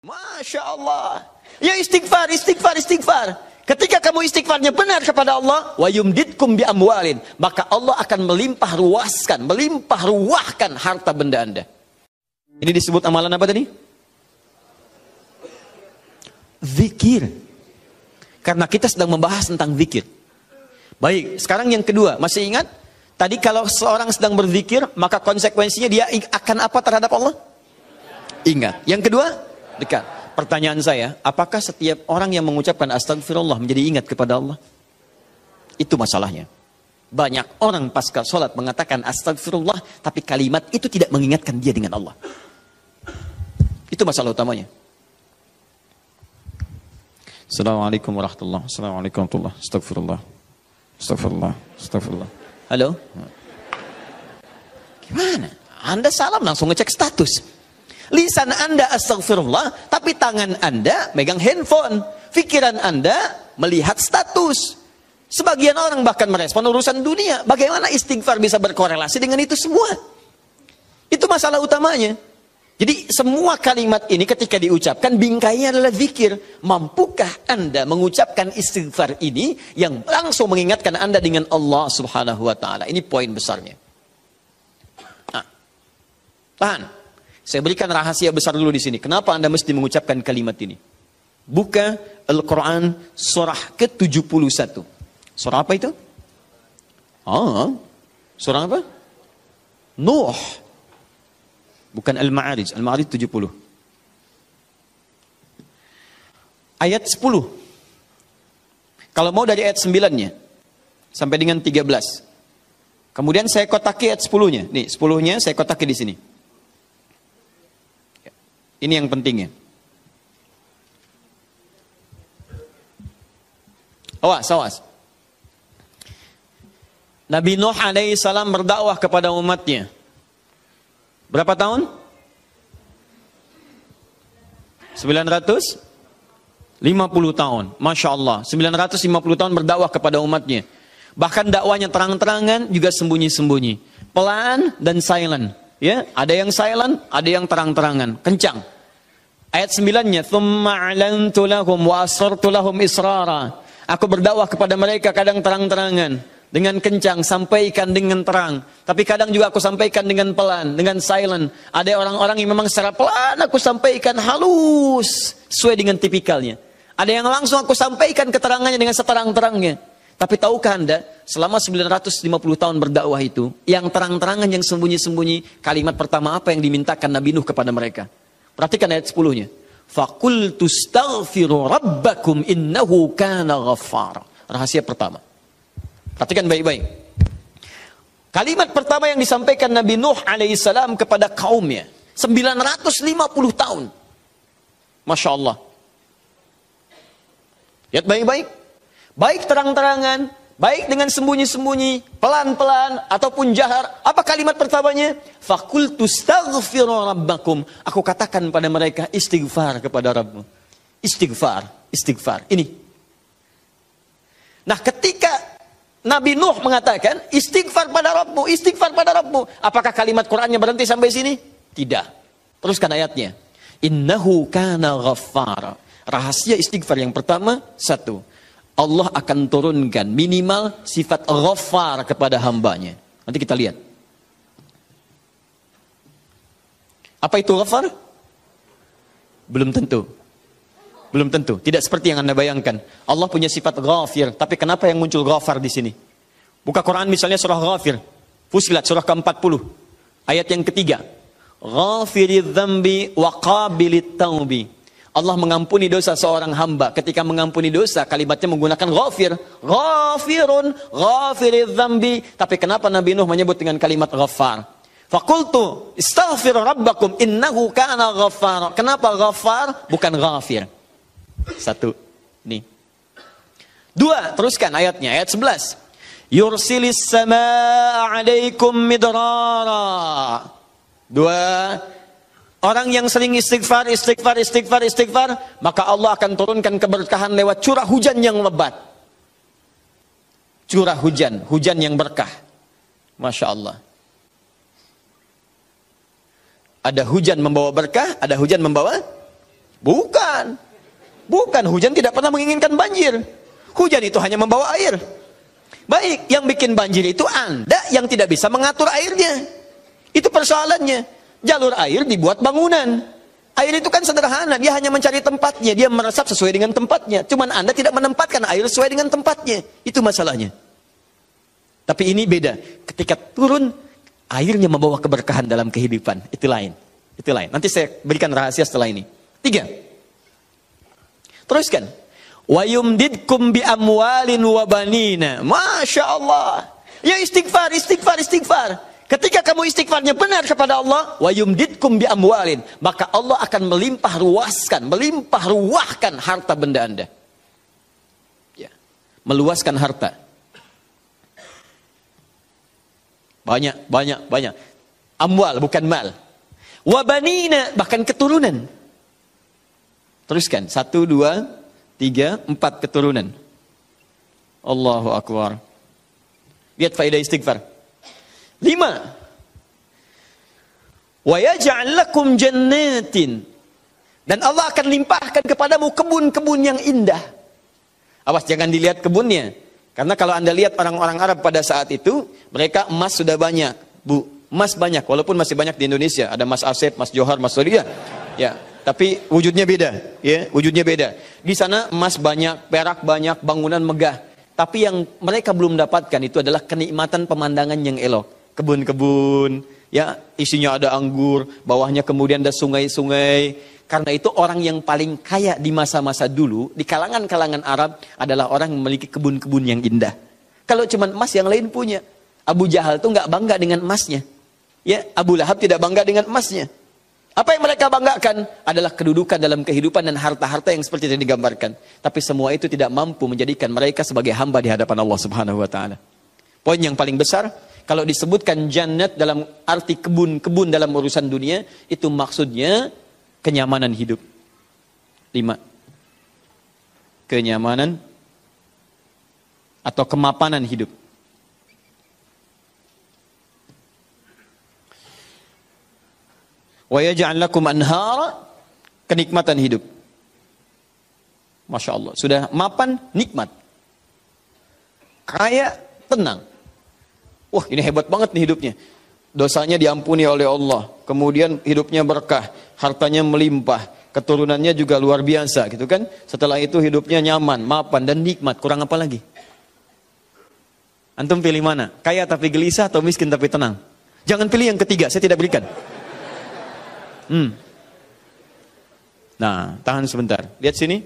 Masya Allah. Ya istighfar, istighfar, istighfar. Ketika kamu istighfarnya benar kepada Allah, wa yumditkum bi amwalin, maka Allah akan melimpah ruahkan harta benda Anda. Ini disebut amalan apa tadi? Zikir. Karena kita sedang membahas tentang zikir. Baik, sekarang yang kedua, masih ingat? Tadi kalau seorang sedang berzikir, maka konsekuensinya dia akan apa terhadap Allah? Ingat. Yang kedua, dekat. Pertanyaan saya, apakah setiap orang yang mengucapkan astagfirullah menjadi ingat kepada Allah? Itu masalahnya. Banyak orang pasca sholat mengatakan astagfirullah, tapi kalimat itu tidak mengingatkan dia dengan Allah. Itu masalah utamanya. Assalamualaikum warahmatullahi wabarakatuh. Assalamualaikum warahmatullahi wabarakatuh. Astagfirullah. Astagfirullah. Astagfirullah. Halo? Gimana? Anda salam langsung ngecek status. Lisan Anda astagfirullah, tapi tangan Anda megang handphone. Pikiran Anda melihat status. Sebagian orang bahkan merespon urusan dunia. Bagaimana istighfar bisa berkorelasi dengan itu semua? Itu masalah utamanya. Jadi semua kalimat ini ketika diucapkan, bingkainya adalah zikir. Mampukah Anda mengucapkan istighfar ini yang langsung mengingatkan Anda dengan Allah subhanahu wa ta'ala? Ini poin besarnya. Nah, tahan. Saya berikan rahasia besar dulu di sini. Kenapa Anda mesti mengucapkan kalimat ini? Buka Al-Quran surah ke-71. Surah apa itu? Surah apa? Nuh. Bukan Al-Ma'arij. Al-Ma'arij 70. Ayat 10. Kalau mau dari ayat 9-nya. Sampai dengan 13. Kemudian saya kotaki ayat 10-nya. Nih, 10-nya saya kotaki di sini. Ini yang pentingnya. Awas. Nabi Nuh alaihi salam berdakwah kepada umatnya. Berapa tahun? 950 tahun. Masya Allah. 950 tahun berdakwah kepada umatnya. Bahkan dakwanya terang-terangan juga sembunyi-sembunyi. Pelan dan silent. Ya, ada yang silent, ada yang terang-terangan, kencang. Ayat 9-nya, "Tsumma 'alantu lahum wa asrartu lahum israra." Aku berdakwah kepada mereka kadang terang-terangan, dengan kencang, sampaikan dengan terang. Tapi kadang juga aku sampaikan dengan pelan, dengan silent. Ada orang-orang yang memang secara pelan aku sampaikan halus, sesuai dengan tipikalnya. Ada yang langsung aku sampaikan keterangannya dengan seterang-terangnya. Tapi tahukah Anda, selama 950 tahun berdakwah itu, yang terang-terangan, yang sembunyi-sembunyi, kalimat pertama apa yang dimintakan Nabi Nuh kepada mereka? Perhatikan ayat 10-nya. Faqultu astaghfiru rabbakum innahu kana ghaffara. Rahasia pertama. Perhatikan baik-baik. Kalimat pertama yang disampaikan Nabi Nuh alaihissalam kepada kaumnya. 950 tahun. Masya Allah. Lihat baik-baik. Baik terang-terangan, baik dengan sembunyi-sembunyi, pelan-pelan, ataupun jahar. Apa kalimat pertamanya? Faqultu astaghfiru rabbakum. Aku katakan pada mereka, istighfar kepada Rabbmu. Istighfar, istighfar. Ini. Nah, ketika Nabi Nuh mengatakan, istighfar pada Rabbmu, istighfar pada Rabbmu. Apakah kalimat Qur'annya berhenti sampai sini? Tidak. Teruskan ayatnya. Innahu kana ghaffara. Rahasia istighfar yang pertama, satu. Allah akan turunkan minimal sifat ghaffar kepada hambanya. Nanti kita lihat. Apa itu ghaffar? Belum tentu. Belum tentu. Tidak seperti yang Anda bayangkan. Allah punya sifat ghafir. Tapi kenapa yang muncul ghaffar di sini? Buka Quran misalnya surah Ghafir. Fusilat surah ke-40. Ayat yang ketiga. Ghafiridz dzambi wa qabilit taubi. Allah mengampuni dosa seorang hamba. Ketika mengampuni dosa, kalimatnya menggunakan ghafir. Ghafirun, ghafiridz dzambi. Tapi kenapa Nabi Nuh menyebut dengan kalimat ghaffar? Faqultu istaghfiru rabbakum innahu kana ghaffara. Kenapa ghaffar bukan ghafir? Satu. Nih. Dua, teruskan ayatnya, ayat 11. Yursilis samaa'a 'alaikum midrara. Dua. Orang yang sering istighfar, maka Allah akan turunkan keberkahan lewat curah hujan yang lebat. Curah hujan, hujan yang berkah. Masya Allah. Ada hujan membawa berkah, ada hujan membawa Bukan. Bukan, hujan tidak pernah menginginkan banjir. Hujan itu hanya membawa air. Baik, yang bikin banjir itu Anda yang tidak bisa mengatur airnya. Itu persoalannya. Jalur air dibuat bangunan. Air itu kan sederhana, dia hanya mencari tempatnya, dia meresap sesuai dengan tempatnya. Cuman Anda tidak menempatkan air sesuai dengan tempatnya. Itu masalahnya. Tapi ini beda. Ketika turun, airnya membawa keberkahan dalam kehidupan. Itu lain. Itu lain. Nanti saya berikan rahasia setelah ini. 3. Teruskan. Wa yumdidkum bi amwalin wa banina. Masya Allah. Ya istighfar, istighfar, istighfar. Ketika kamu istighfarnya benar kepada Allah, wa yumdidkum bi amwalin, maka Allah akan melimpah ruahkan harta benda Anda. Ya. Meluaskan harta. Banyak. Amwal bukan mal. Wa banina, bahkan keturunan. Teruskan. 1, 2, 3, 4 keturunan. Allahu Akbar. Lihat faedah istighfar. 5. Wa yaj'al lakum jannatin. Dan Allah akan limpahkan kepadamu kebun-kebun yang indah. Awas jangan dilihat kebunnya. Karena kalau Anda lihat orang-orang Arab pada saat itu, mereka emas sudah banyak, Bu. Emas banyak, walaupun masih banyak di Indonesia. Ada Mas Asep, Mas Johar, Mas Surya. Ya, tapi wujudnya beda, ya, wujudnya beda. Di sana emas banyak, perak banyak, bangunan megah. Tapi yang mereka belum dapatkan itu adalah kenikmatan pemandangan yang elok. Kebun-kebun, ya, isinya ada anggur, bawahnya kemudian ada sungai-sungai. Karena itu orang yang paling kaya di masa-masa dulu, di kalangan-kalangan Arab adalah orang yang memiliki kebun-kebun yang indah. Kalau cuma emas yang lain punya. Abu Jahal tuh nggak bangga dengan emasnya. Ya, Abu Lahab tidak bangga dengan emasnya. Apa yang mereka banggakan adalah kedudukan dalam kehidupan dan harta-harta yang seperti yang digambarkan. Tapi semua itu tidak mampu menjadikan mereka sebagai hamba di hadapan Allah Subhanahu wa taala. Poin yang paling besar, kalau disebutkan jannat dalam arti kebun-kebun dalam urusan dunia, itu maksudnya kenyamanan hidup. 5. Kenyamanan atau kemapanan hidup. Wa yaj'al lakum anhara, kenikmatan hidup. Masya Allah, sudah mapan, nikmat. Kaya, tenang. Wah, ini hebat banget nih hidupnya. Dosanya diampuni oleh Allah. Kemudian hidupnya berkah, hartanya melimpah, keturunannya juga luar biasa gitu kan. Setelah itu hidupnya nyaman, mapan dan nikmat. Kurang apa lagi? Antum pilih mana? Kaya tapi gelisah atau miskin tapi tenang? Jangan pilih yang ketiga, saya tidak berikan. Nah, tahan sebentar. Lihat sini.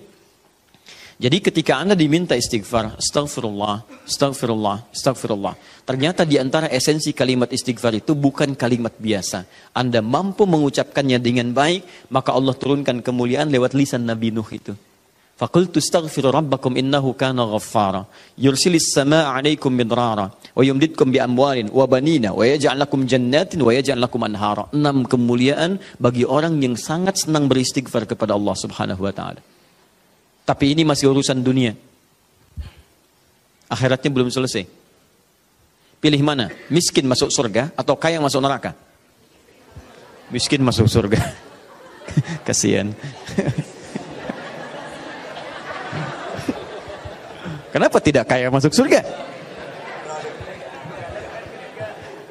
Jadi ketika Anda diminta istighfar, astagfirullah, astagfirullah, astagfirullah. Ternyata di antara esensi kalimat istighfar itu bukan kalimat biasa. Anda mampu mengucapkannya dengan baik, maka Allah turunkan kemuliaan lewat lisan Nabi Nuh itu. Faqultu astaghfiru rabbakum innahu kana ghaffara yursilis samaa'a 'alaikum midrara wa yumdidkum bi amwalin wa banina wa yaj'al lakum jannatin wa yaj'al lakum anhara. 6 kemuliaan bagi orang yang sangat senang beristighfar kepada Allah Subhanahu wa taala. Tapi ini masih urusan dunia. Akhiratnya belum selesai. Pilih mana? Miskin masuk surga atau kaya masuk neraka? Miskin masuk surga. Kasihan. Kenapa tidak kaya masuk surga?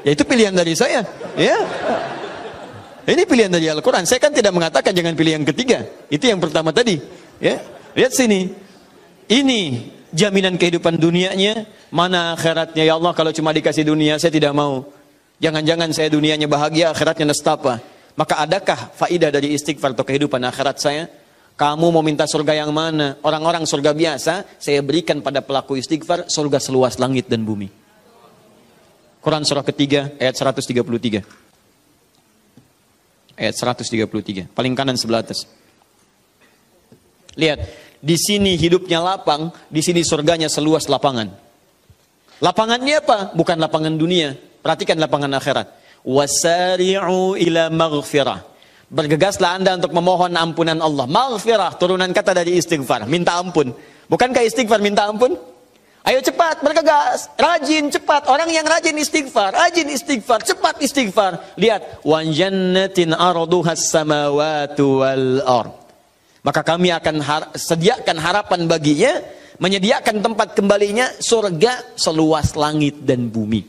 Ya itu pilihan dari saya. Ya. Ini pilihan dari Al-Quran. Saya kan tidak mengatakan jangan pilih yang ketiga. Itu yang pertama tadi. Ya. Lihat sini. Ini jaminan kehidupan dunianya. Mana akhiratnya? Ya Allah, kalau cuma dikasih dunia saya tidak mau. Jangan-jangan saya dunianya bahagia, akhiratnya nestapa. Maka adakah faidah dari istighfar atau kehidupan akhirat saya? Kamu mau minta surga yang mana? Orang-orang surga biasa, saya berikan pada pelaku istighfar surga seluas langit dan bumi. Quran surah ketiga ayat 133. Ayat 133, paling kanan sebelah atas. Lihat, di sini hidupnya lapang, di sini surganya seluas lapangan. Lapangannya apa? Bukan lapangan dunia. Perhatikan lapangan akhirat. Wasari'u ila maghfirah. Bergegaslah Anda untuk memohon ampunan Allah. Maghfirah, turunan kata dari istighfar, minta ampun. Bukankah istighfar minta ampun? Ayo cepat, bergegas, rajin, cepat. Orang yang rajin istighfar, cepat istighfar. Lihat, wa jannatin arduhas samawati wal ard. Maka kami akan sediakan harapan baginya, menyediakan tempat kembalinya surga seluas langit dan bumi.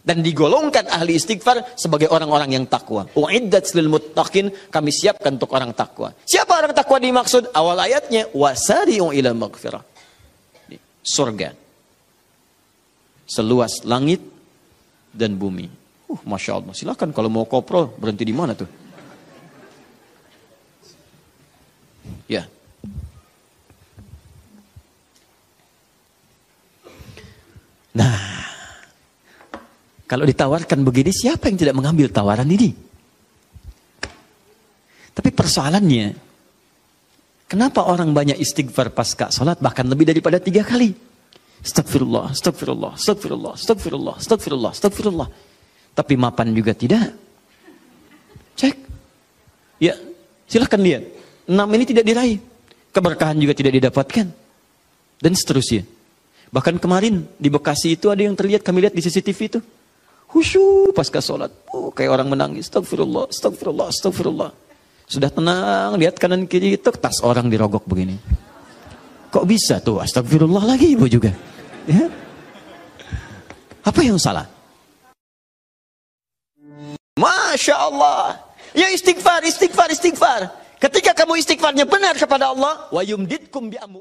Dan digolongkan ahli istighfar sebagai orang-orang yang takwa. Uiddat lil muttaqin, kami siapkan untuk orang takwa. Siapa orang takwa dimaksud? Awal ayatnya, wasari'u ila maghfirah. Surga seluas langit dan bumi. Masya Allah. Silakan kalau mau kopro, berhenti di mana tuh? Ya. Nah, kalau ditawarkan begini, siapa yang tidak mengambil tawaran ini? Tapi persoalannya, kenapa orang banyak istighfar pasca salat bahkan lebih daripada 3 kali? Astagfirullah, astagfirullah, astagfirullah, astagfirullah, astagfirullah, astagfirullah. Tapi mapan juga tidak. Cek. Ya, silahkan lihat. 6 ini tidak diraih. Keberkahan juga tidak didapatkan. Dan seterusnya. Bahkan kemarin di Bekasi itu ada yang terlihat, kami lihat di CCTV itu. Khusyuk pasca sholat. Kayak orang menangis. Astagfirullah, astagfirullah, astagfirullah. Sudah tenang, lihat kanan kiri itu, tas orang dirogok begini. Kok bisa tuh? Astagfirullah lagi ibu juga. Ya? Apa yang salah? Masya Allah. Ya istighfar, istighfar, istighfar. Ketika kamu istighfarnya benar kepada Allah, wa yumditkum bi amwal.